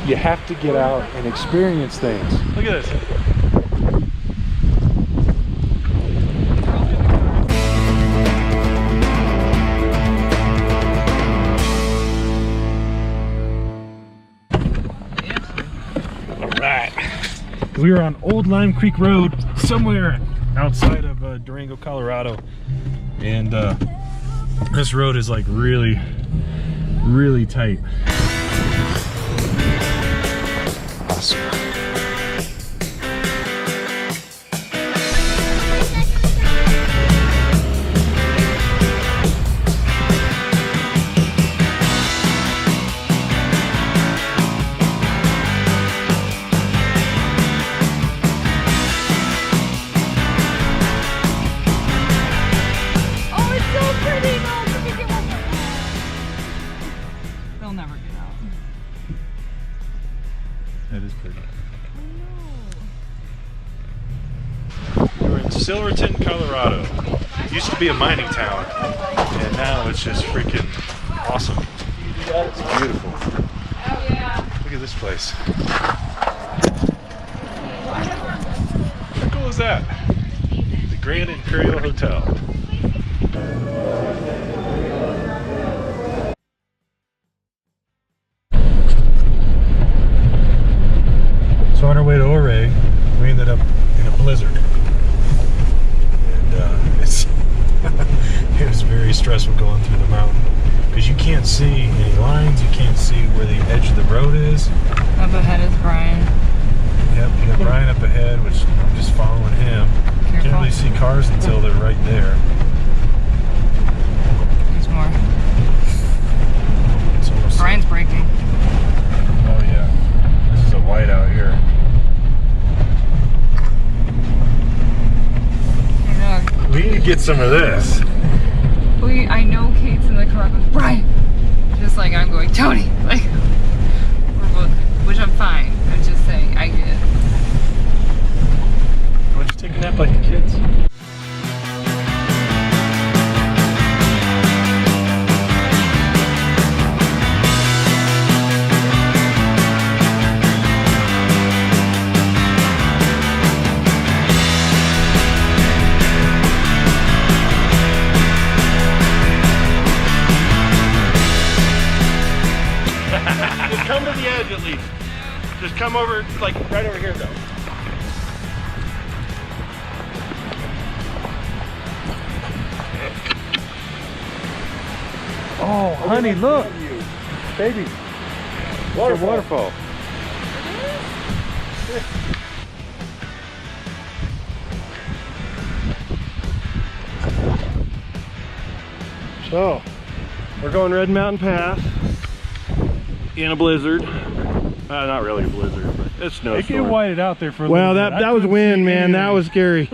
You have to get out and experience things. Look at this. We were on Old Lime Creek Road somewhere outside of Durango, Colorado, and this road is like really tight. Awesome. That is pretty. We're in Silverton, Colorado. It used to be a mining town, and now it's just freaking awesome. It's beautiful. Look at this place. How cool is that? The Grand Imperial Hotel. So on our way to Ouray, we ended up in a blizzard, and it was very stressful going through the mountain because you can't see any lines, you can't see where the edge of the road is. Up ahead is Brian. Yep, you got Brian up ahead, which I'm just following him. Careful. Can't really see cars until they're right there. There's more. It's almost Brian's braking. Oh yeah, this is a white out here. We need to get some of this. I know Kate's in the car with Brian. Just like I'm going, Tony. Like, we're both, which I'm fine. I'm just saying, I get it. Why don't you take a nap like the kids? Come to the edge at least. Just come over, like right over here though. Oh, honey, look. Baby. Waterfall. So, we're going Red Mountain Pass. In a blizzard. Not really a blizzard, but it's snowstorm. It get whited out there for a little bit. Well, that was wind, man. That was scary.